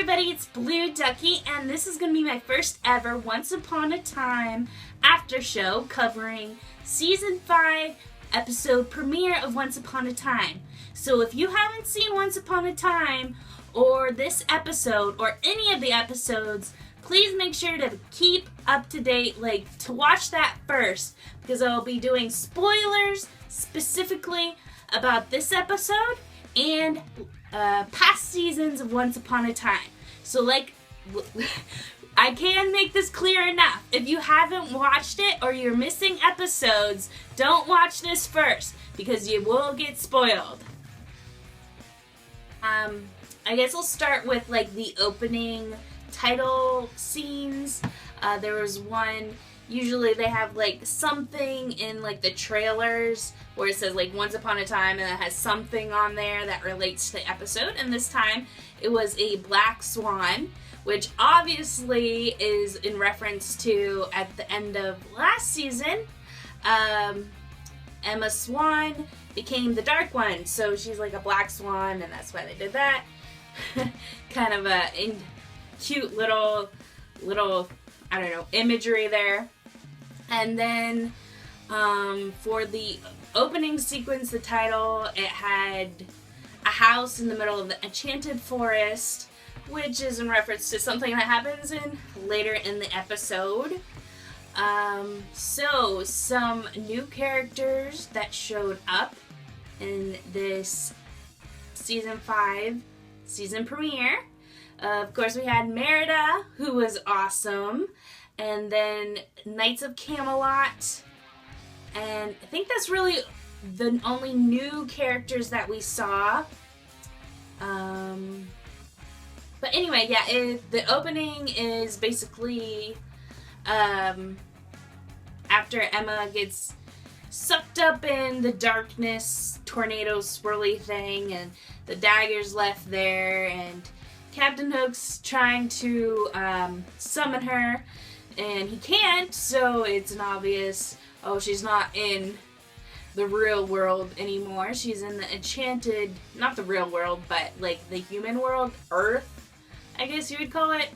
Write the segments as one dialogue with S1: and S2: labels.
S1: everybody, it's Blue Ducky, and this is going to be my first ever Once Upon a Time after show covering Season 5 episode premiere of Once Upon a Time. So if you haven't seen Once Upon a Time, or this episode, or any of the episodes, please make sure to keep up to date, to watch that first, because I'll be doing spoilers specifically about this episode and past seasons of Once Upon a Time. So I can make this clear enough. If you haven't watched it or you're missing episodes, don't watch this first because you will get spoiled. I guess I'll start with the opening title scenes. There was one, usually they have something in the trailers where it says Once Upon a Time, and it has something on there that relates to the episode. And this time it was a black swan, which obviously is in reference to at the end of last season, Emma Swan became the dark one, so she's a black swan, and that's why they did that. Kind of a cute little I don't know, imagery there. And then for the opening sequence, the title, it had a house in the middle of the enchanted forest, which is in reference to something that happens later in the episode. So some new characters that showed up in this season 5 season premiere. Of course, we had Merida, who was awesome, and then Knights of Camelot, and I think that's really the only new characters that we saw. But anyway, yeah, the opening is basically after Emma gets sucked up in the darkness, tornado swirly thing, and the dagger's left there, and Captain Hook's trying to summon her, and he can't, so it's an obvious, oh, she's not in the real world anymore. She's in the enchanted, not the real world, but the human world, Earth, I guess you would call it.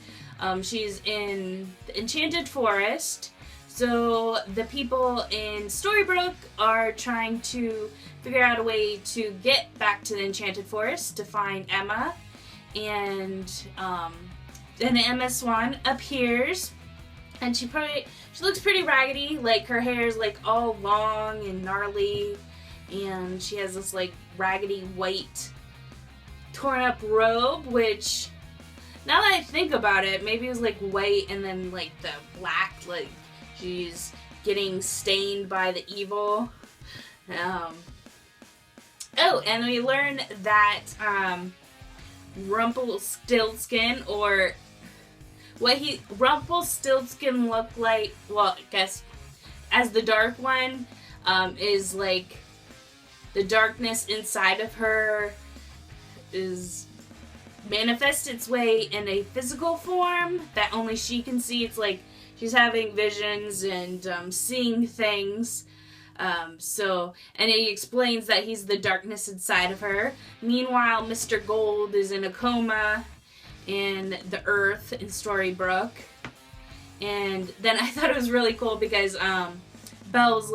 S1: She's in the enchanted forest. So the people in Storybrooke are trying to figure out a way to get back to the enchanted forest to find Emma. And then Emma Swan appears, and she looks pretty raggedy. Her hair is all long and gnarly, and she has this raggedy white torn up robe, which now that I think about it, maybe it was white and then the black, she's getting stained by the evil. Oh, and we learn that Rumpelstiltskin, or what Rumpelstiltskin looked like, well, I guess as the dark one, is the darkness inside of her is manifests its way in a physical form that only she can see. It's she's having visions and seeing things. And he explains that he's the darkness inside of her. Meanwhile, Mr. Gold is in a coma in the Earth in Storybrooke. And then I thought it was really cool because Belle's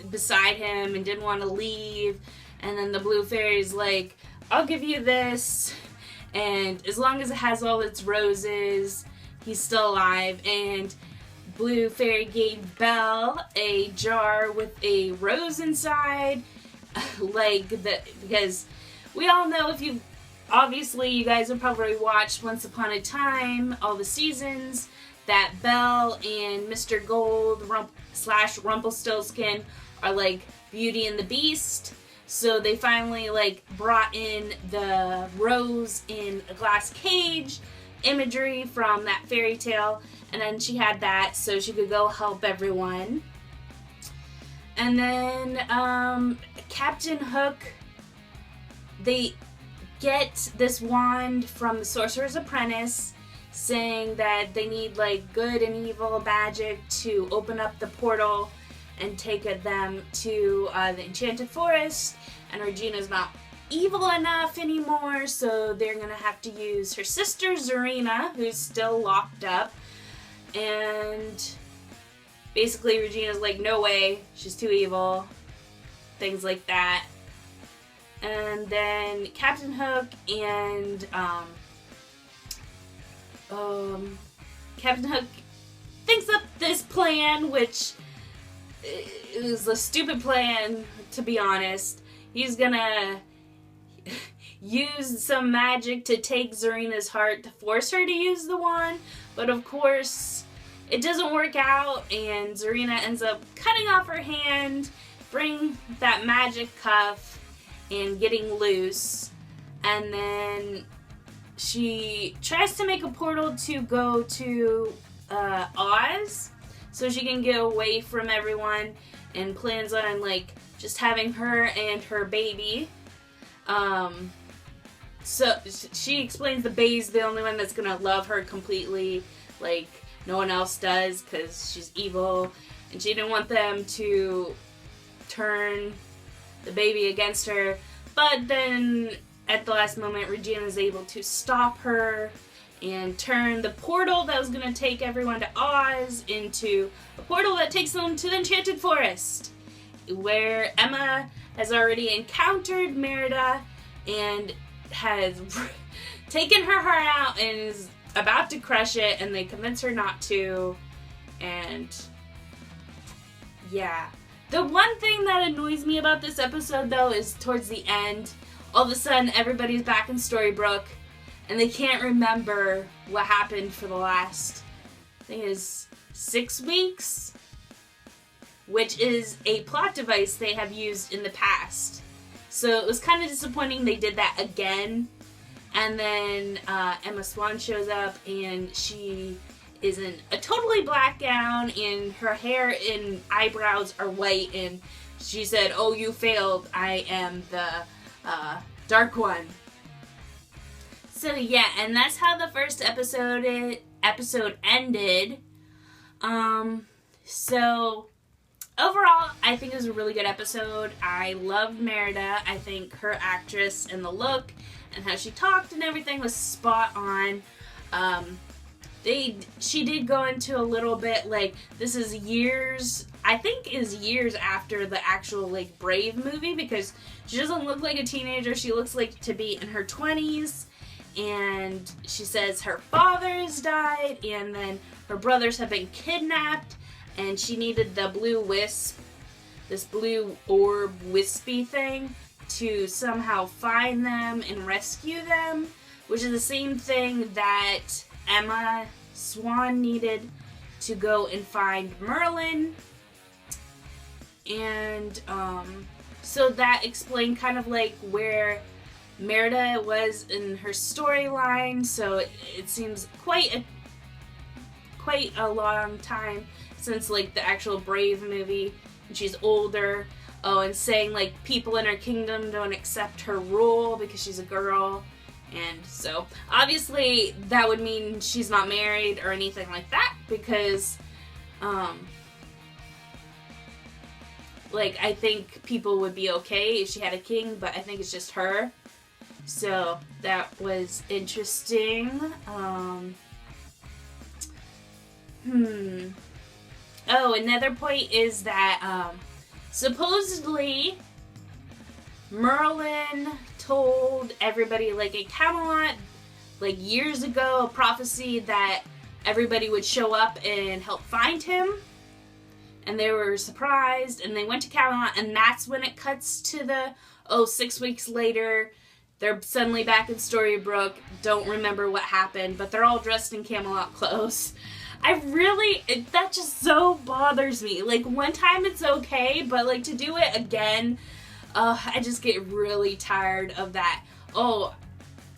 S1: beside him and didn't want to leave. And then the Blue Fairy's I'll give you this, and as long as it has all its roses, he's still alive. And Blue Fairy gave Belle a jar with a rose inside, because we all know, obviously you guys have probably watched Once Upon a Time, all the seasons, that Belle and Mr. Gold / Rumpelstiltskin are Beauty and the Beast. So they finally brought in the rose in a glass cage imagery from that fairy tale, and then she had that so she could go help everyone. And then Captain Hook, they get this wand from the Sorcerer's Apprentice saying that they need good and evil magic to open up the portal and take them to the Enchanted Forest, and Regina's not evil enough anymore, so they're going to have to use her sister Zelena, who's still locked up. And basically Regina's like, no way, she's too evil. Things like that. And then Captain Hook and Captain Hook thinks up this plan, which is a stupid plan, to be honest. He's gonna use some magic to take Zerena's heart to force her to use the wand, but of course it doesn't work out, and Zelena ends up cutting off her hand, bring that magic cuff, and getting loose. And then she tries to make a portal to go to Oz so she can get away from everyone, and plans on like just having her and her baby. So she explains the baby's the only one that's gonna love her completely, like no one else does, because she's evil, and she didn't want them to turn the baby against her. But then at the last moment, Regina is able to stop her and turn the portal that was going to take everyone to Oz into a portal that takes them to the Enchanted Forest, where Emma has already encountered Merida and has taken her heart out and is about to crush it, and they convince her not to. And yeah. The one thing that annoys me about this episode, though, is towards the end, all of a sudden everybody's back in Storybrooke, and they can't remember what happened for the last, I think it is 6 weeks, which is a plot device they have used in the past. So it was kind of disappointing they did that again. And then Emma Swan shows up, and she is in a totally black gown, and her hair and eyebrows are white, and she said, "Oh, you failed. I am the Dark One." So yeah, and that's how the first episode ended. So overall, I think it was a really good episode. I loved Merida. I think her actress and the look and how she talked and everything was spot on. She did go into a little bit, like, this is years, I think is years after the actual, like, Brave movie, because she doesn't look like a teenager. She looks like to be in her 20s, and she says her father's died, and then her brothers have been kidnapped, and she needed the blue wisp, this blue orb wispy thing, to somehow find them and rescue them, which is the same thing that Emma Swan needed to go and find Merlin. And so that explained kind of like where Merida was in her storyline. So it seems quite a long time since like the actual Brave movie, and she's older. Oh, and saying like people in her kingdom don't accept her rule because she's a girl. And so, obviously, that would mean she's not married or anything like that, because, like, I think people would be okay if she had a king, but I think it's just her. So, that was interesting. Oh, another point is that, supposedly, Merlin told everybody, like, in Camelot, like, years ago, a prophecy that everybody would show up and help find him, and they were surprised, and they went to Camelot, and that's when it cuts to the, 6 weeks later, they're suddenly back in Storybrooke, don't remember what happened, but they're all dressed in Camelot clothes. That just so bothers me. Like, one time it's okay, but, like, to do it again, I just get really tired of that. Oh,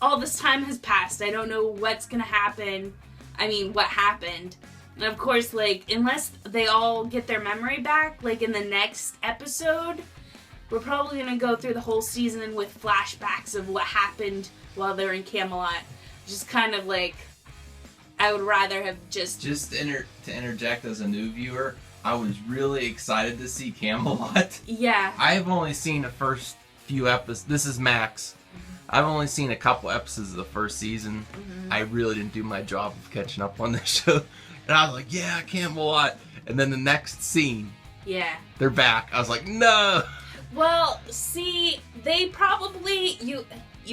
S1: all this time has passed. I don't know what's gonna happen. I mean, what happened. And of course, like, unless they all get their memory back, like in the next episode, we're probably gonna go through the whole season with flashbacks of what happened while they're in Camelot. Just kind of like, I would rather have just
S2: to interject as a new viewer, I was really excited to see Camelot.
S1: Yeah.
S2: I've only seen the first few episodes. This is Max. I've only seen a couple episodes of the first season. I really didn't do my job of catching up on this show. And I was like, yeah, Camelot. And then the next scene, they're back. I was like, no.
S1: Well, see, they probably, you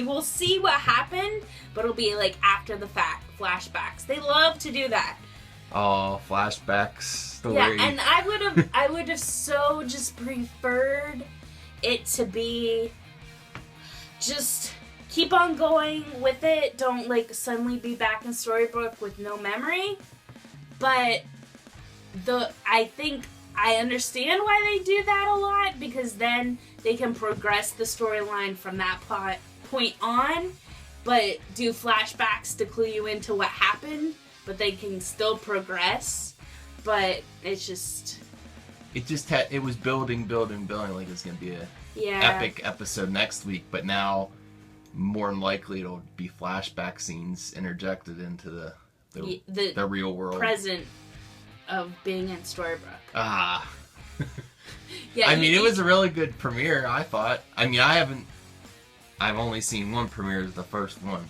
S1: will see what happened, but it'll be like after the fact, flashbacks. They love to do that.
S2: Oh, flashbacks. Story.
S1: Yeah, and I would have so just preferred it to be just keep on going with it. Don't like suddenly be back in Storybrooke with no memory. But I think I understand why they do that a lot, because then they can progress the storyline from that point on, but do flashbacks to clue you into what happened, but they can still progress. But it's just...
S2: It was building like it's going to be a epic episode next week, but now more than likely it'll be flashback scenes interjected into the real world.
S1: Present of being in Storybrooke.
S2: Yeah, I mean, it was a really good premiere, I thought. I mean, I've only seen one premiere, the first one.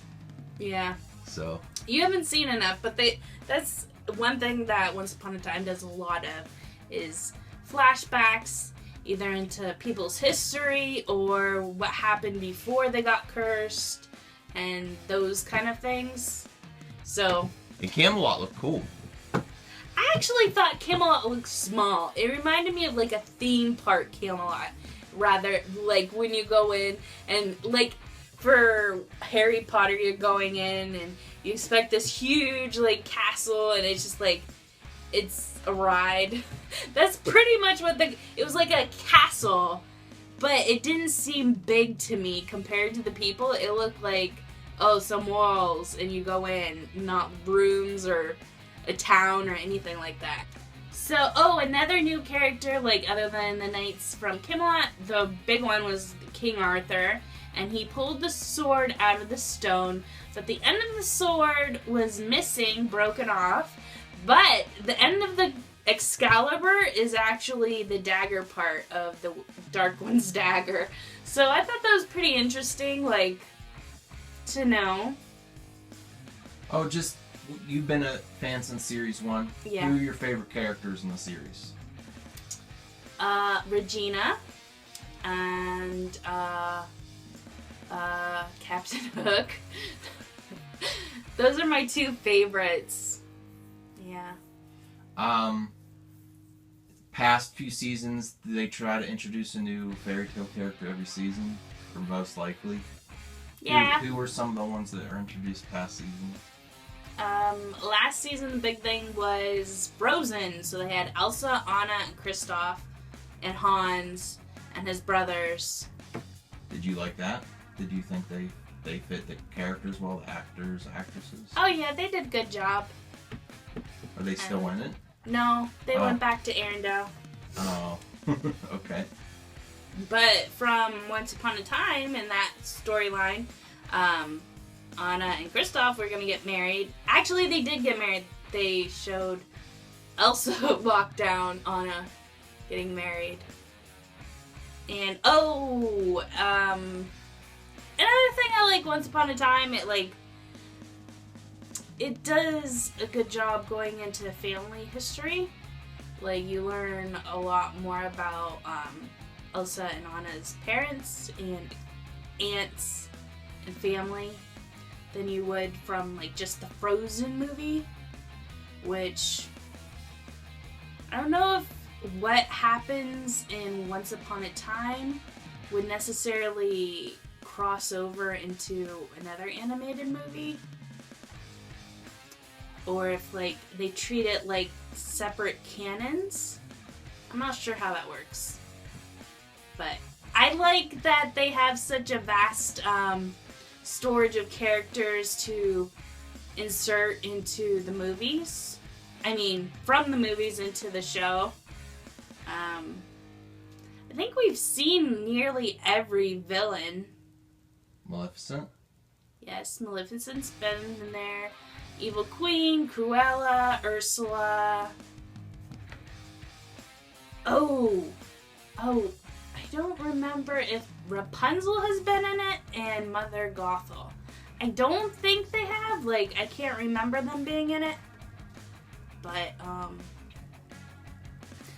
S1: Yeah.
S2: So.
S1: You haven't seen enough, but that's one thing that Once Upon a Time does a lot of, is flashbacks, either into people's history or what happened before they got cursed, and those kind of things. So.
S2: And Camelot looked cool.
S1: I actually thought Camelot looked small. It reminded me of like a theme park Camelot. Rather, like when you go in and like for Harry Potter, you're going in and you expect this huge like castle, and it's just like, it's a ride. That's pretty much what it was, like a castle, but it didn't seem big to me compared to the people. It looked like, some walls and you go in, not rooms or a town or anything like that. So, another new character, like other than the knights from Camelot, the big one was King Arthur, and he pulled the sword out of the stone, but the end of the sword was missing, broken off, but the end of the Excalibur is actually the dagger part of the Dark One's dagger. So I thought that was pretty interesting, like, to know.
S2: Oh, you've been a fan since Series 1.
S1: Yeah.
S2: Who are your favorite characters in the series?
S1: Regina and Captain Hook. Those are my two favorites. Yeah.
S2: Past few seasons, do they try to introduce a new fairy tale character every season? Or most likely?
S1: Yeah.
S2: Who were some of the ones that are introduced past season?
S1: Last season the big thing was Frozen, so they had Elsa, Anna, and Kristoff, and Hans, and his brothers.
S2: Did you like that? Did you think they fit the characters well, the actors, actresses?
S1: Oh yeah, they did a good job.
S2: Are they still in it?
S1: No, they went back to Arendelle.
S2: Oh, okay.
S1: But from Once Upon a Time, in that storyline, Anna and Kristoff were going to get married. Actually, they did get married. They showed Elsa walk down Anna getting married. And, another thing I like Once Upon a Time, it does a good job going into family history. Like, you learn a lot more about Elsa and Anna's parents and aunts and family than you would from, like, just the Frozen movie. Which, I don't know if what happens in Once Upon a Time would necessarily cross over into another animated movie. Or if, like, they treat it like separate canons. I'm not sure how that works. But I like that they have such a vast storage of characters to insert into the movies. I mean, from the movies into the show. I think we've seen nearly every villain.
S2: Maleficent?
S1: Yes, Maleficent's been in there. Evil Queen, Cruella, Ursula. I don't remember if Rapunzel has been in it and Mother Gothel. I don't think they have. Like, I can't remember them being in it. But,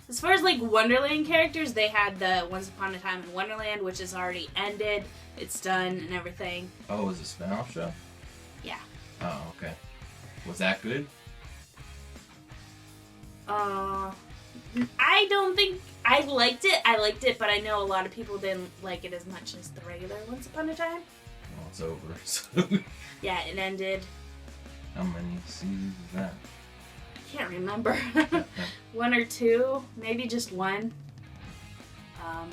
S1: as far as, like, Wonderland characters, they had the Once Upon a Time in Wonderland, which has already ended. It's done and everything.
S2: Oh, it was a spin-off show?
S1: Yeah.
S2: Oh, okay. Was that good?
S1: I don't think... I liked it, but I know a lot of people didn't like it as much as the regular Once Upon a Time.
S2: Well, it's over, so...
S1: Yeah, it ended.
S2: How many seasons is that?
S1: I can't remember. 1 or 2, maybe just 1.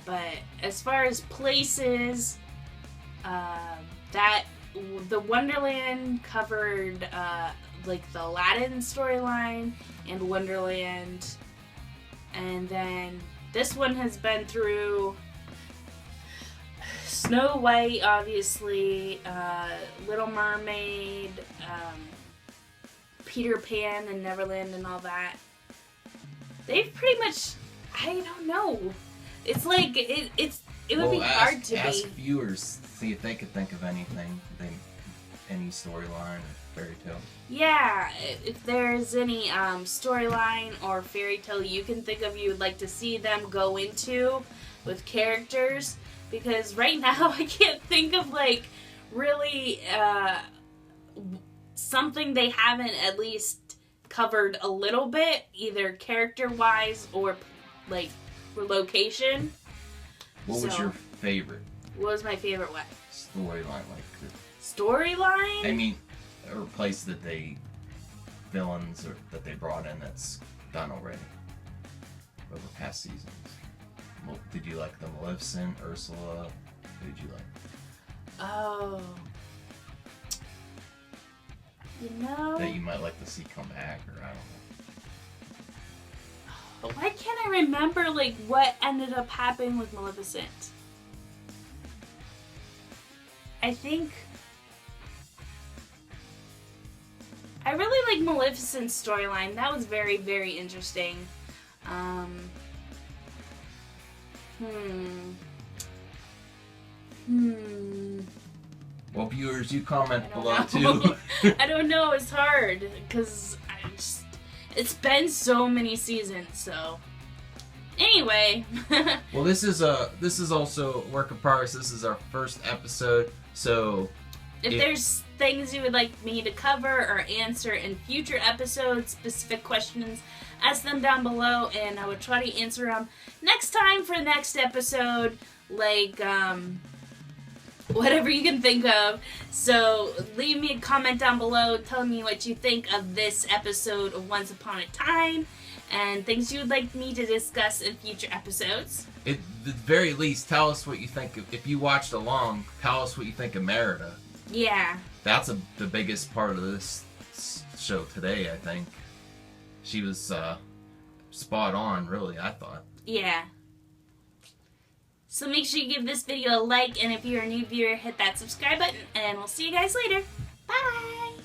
S1: But as far as places, the Wonderland covered like the Aladdin storyline and Wonderland, and then this one has been through Snow White, obviously, Little Mermaid, Peter Pan and Neverland and all that. They've pretty much, I don't know. It's like, it would be hard to
S2: ask viewers, see if they could think of anything, any storyline or fairy tale.
S1: Yeah, if there's any storyline or fairy tale you can think of you would like to see them go into with characters, because right now I can't think of, like, really something they haven't at least covered a little bit, either character-wise or, like, for location.
S2: What was your favorite?
S1: What was my favorite what?
S2: Storyline, like...
S1: Storyline?
S2: I mean, or place that villains or that they brought in that's done already over past seasons. Well, did you like the Maleficent, Ursula? Who did you like?
S1: Oh. You know?
S2: That you might like to see come back, or I don't know.
S1: Why can't I remember, like, what ended up happening with Maleficent? I think... I really like Maleficent's storyline. That was very, very interesting.
S2: Well, viewers, you comment below too.
S1: I don't know. It's hard because it's been so many seasons. So anyway.
S2: Well, this is also a work in progress. This is our first episode, so
S1: if there's things you would like me to cover or answer in future episodes, specific questions, ask them down below, and I would try to answer them next time for the next episode. Like whatever you can think of. So leave me a comment down below telling me what you think of this episode of Once Upon a Time and things you would like me to discuss in future episodes.
S2: At the very least, tell us what you think. If you watched along, tell us what you think of Merida.
S1: Yeah.
S2: That's the biggest part of this show today, I think. She was spot on, really, I thought.
S1: Yeah. So make sure you give this video a like, and if you're a new viewer, hit that subscribe button, and we'll see you guys later. Bye!